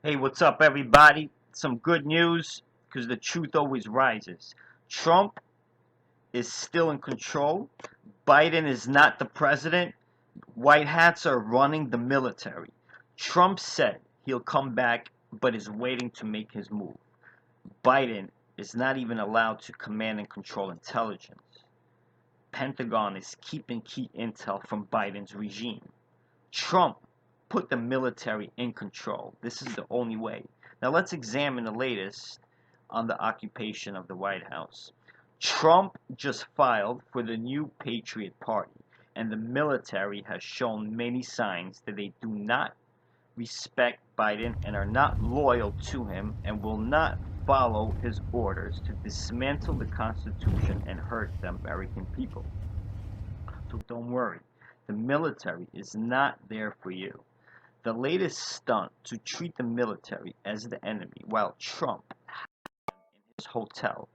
Hey, what's up, everybody? Some good news, because the truth always rises. Trump is still in control. Biden is not the president. White hats are running the military. Trump said he'll come back, but is waiting to make his move. Biden is not even allowed to command and control intelligence. Pentagon is keeping key intel from Biden's regime. Trump put the military in control. This is the only way. Now let's examine the latest on the occupation of the White House. Trump just filed for the new Patriot Party, and the military has shown many signs that they do not respect Biden and are not loyal to him and will not follow his orders to dismantle the Constitution and hurt the American people. So don't worry, the military is not there for you. The latest stunt to treat the military as the enemy while Trump in his hotel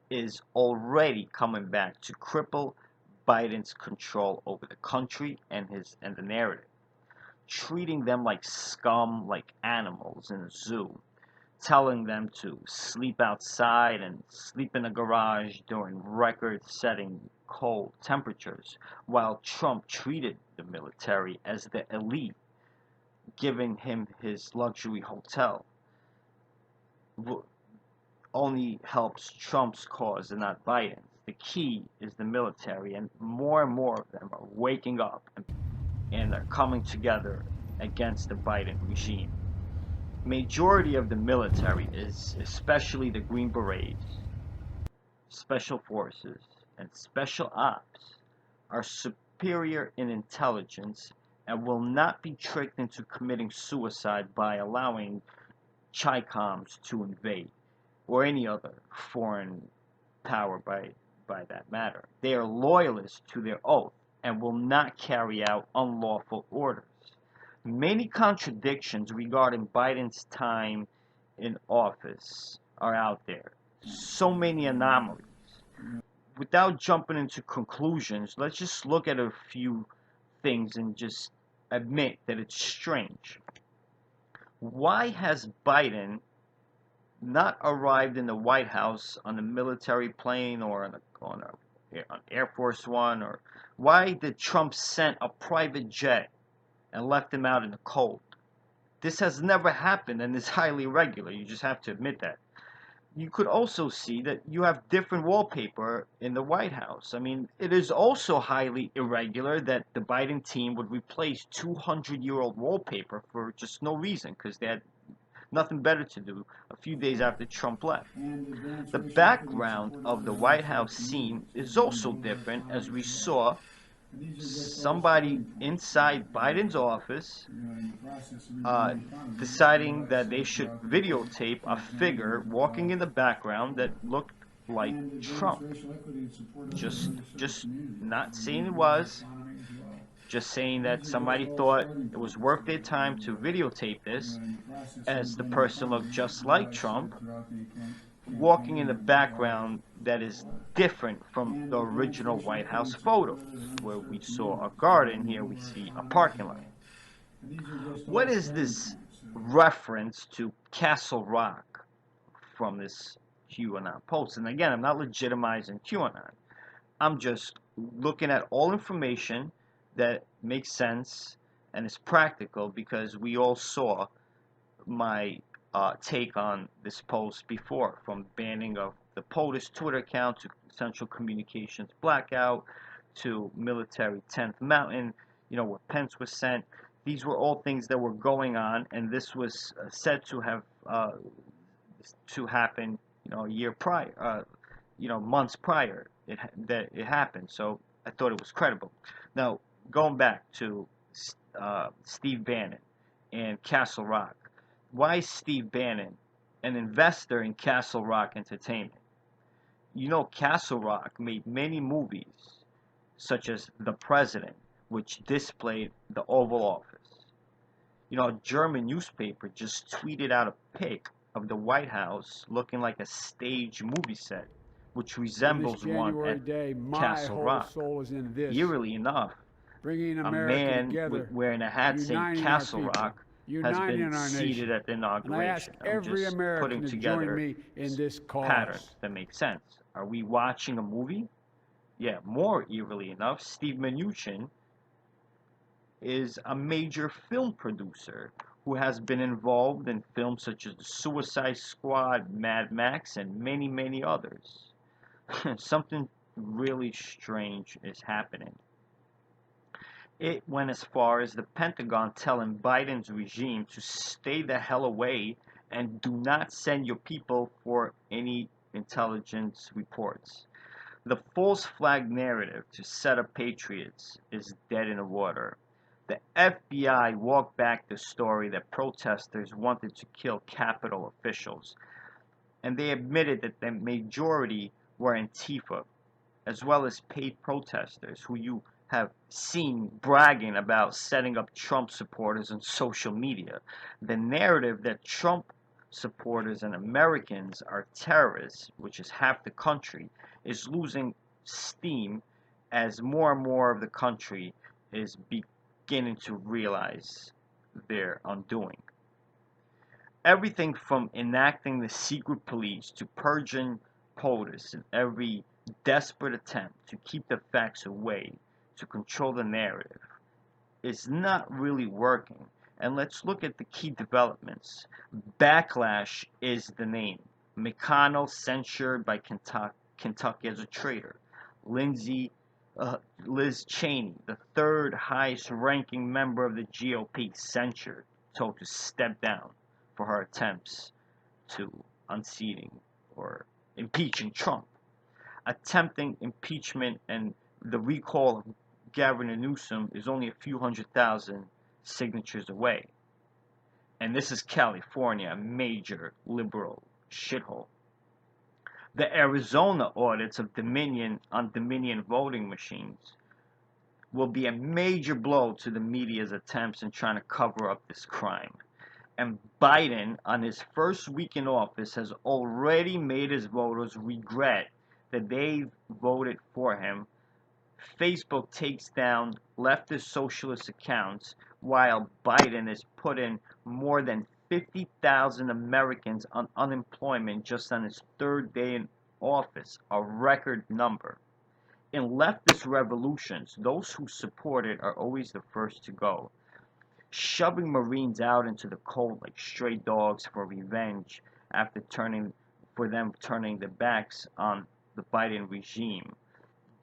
is already coming back to cripple Biden's control over the country and the narrative, treating them like scum, like animals in a zoo, telling them to sleep outside and sleep in a garage during record-setting cold temperatures, while Trump treated the military as the elite, giving him his luxury hotel, only helps Trump's cause and not Biden's. The key is the military, and more of them are waking up and are coming together against the Biden regime. Majority of the military is, especially the Green Berets, Special Forces, and Special Ops, are superior in intelligence and will not be tricked into committing suicide by allowing Chicoms to invade, or any other foreign power by that matter. They are loyalists to their oath and will not carry out unlawful orders. Many contradictions regarding Biden's time in office are out there. So many anomalies. Without jumping into conclusions, let's just look at a few things and just admit that it's strange. Why has Biden not arrived in the White House on a military plane or on Air Force One? Or why did Trump send a private jet and left him out in the cold? This has never happened and is highly irregular. You just have to admit that. You could also see that you have different wallpaper in the White House. I mean, it is also highly irregular that the Biden team would replace 200-year-old wallpaper for just no reason, because they had nothing better to do a few days after Trump left. The background of the White House scene is also different, as we saw somebody inside Biden's office deciding that they should videotape a figure walking in the background that looked like Trump. Just not saying it was, just saying that somebody thought it was worth their time to videotape this, as the person looked just like Trump, walking in the background that is different from the original White House photo, where we saw a garden. Here we see a parking lot. What is this reference to Castle Rock from this QAnon post? And again, I'm not legitimizing QAnon. I'm just looking at all information that makes sense and is practical, because we all saw my take on this post before, from banning of the POTUS Twitter account to Central Communications blackout to military 10th Mountain, where Pence was sent. These were all things that were going on, and this was said to have to happen, a year prior, months prior that it happened. So I thought it was credible. Now, going back to Steve Bannon and Castle Rock. Why is Steve Bannon an investor in Castle Rock Entertainment? Castle Rock made many movies, such as The President, which displayed the Oval Office. A German newspaper just tweeted out a pic of the White House looking like a stage movie set, which resembles one at Castle Rock. Eerily enough, a man wearing a hat saying Castle Rock has been uniting our seated nation. at the And I ask inauguration. I'm every just American putting to join together me in this patterns cause. that make sense. Are we watching a movie? Yeah, more eerily enough, Steve Mnuchin is a major film producer who has been involved in films such as The Suicide Squad, Mad Max, and many, many others. Something really strange is happening. It went as far as the Pentagon telling Biden's regime to stay the hell away and do not send your people for any intelligence reports. The false flag narrative to set up patriots is dead in the water. The FBI walked back the story that protesters wanted to kill Capitol officials, and they admitted that the majority were Antifa, as well as paid protesters who you have seen bragging about setting up Trump supporters on social media. The narrative that Trump supporters and Americans are terrorists, which is half the country, is losing steam as more and more of the country is beginning to realize their undoing. Everything from enacting the secret police to purging POTUS in every desperate attempt to keep the facts away to control the narrative is not really working. And let's look at the key developments. Backlash is the name. McConnell censured by Kentucky as a traitor. Lindsay, Liz Cheney, the third highest ranking member of the GOP, censured, told to step down for her attempts to unseating or impeaching Trump. Attempting impeachment and the recall of Gavin Newsom is only a few 100,000 signatures away. And this is California, a major liberal shithole. The Arizona audits of Dominion on Dominion voting machines will be a major blow to the media's attempts in trying to cover up this crime. And Biden, on his first week in office, has already made his voters regret that they voted for him. Facebook takes down leftist socialist accounts while Biden is putting more than 50,000 Americans on unemployment just on his third day in office, a record number. In leftist revolutions, those who support it are always the first to go, shoving Marines out into the cold like stray dogs for revenge after turning their backs on the Biden regime,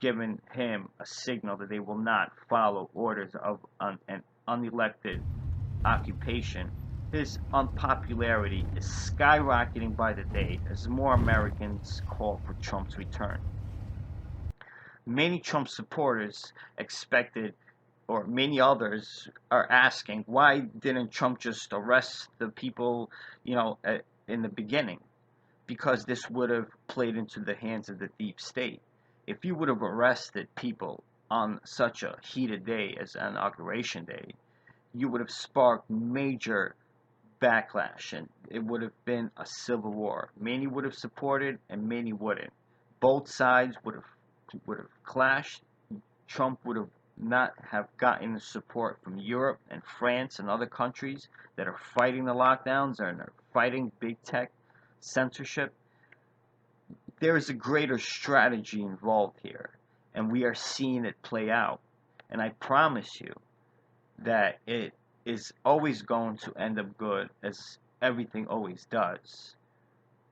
giving him a signal that they will not follow orders of an unelected occupation. His unpopularity is skyrocketing by the day as more Americans call for Trump's return. Many Trump supporters expected, or many others are asking, why didn't Trump just arrest the people, in the beginning? Because this would have played into the hands of the deep state. If you would have arrested people on such a heated day as Inauguration Day, you would have sparked major backlash and it would have been a civil war. Many would have supported and many wouldn't. Both sides would have clashed. Trump would have not have gotten the support from Europe and France and other countries that are fighting the lockdowns and are fighting big tech censorship. There is a greater strategy involved here, and we are seeing it play out. And I promise you that it is always going to end up good, as everything always does.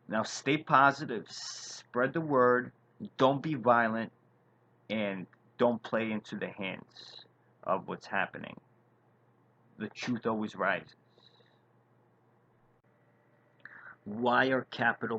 Now, stay positive, spread the word, don't be violent, and don't play into the hands of what's happening. The truth always rises. Why are Capitol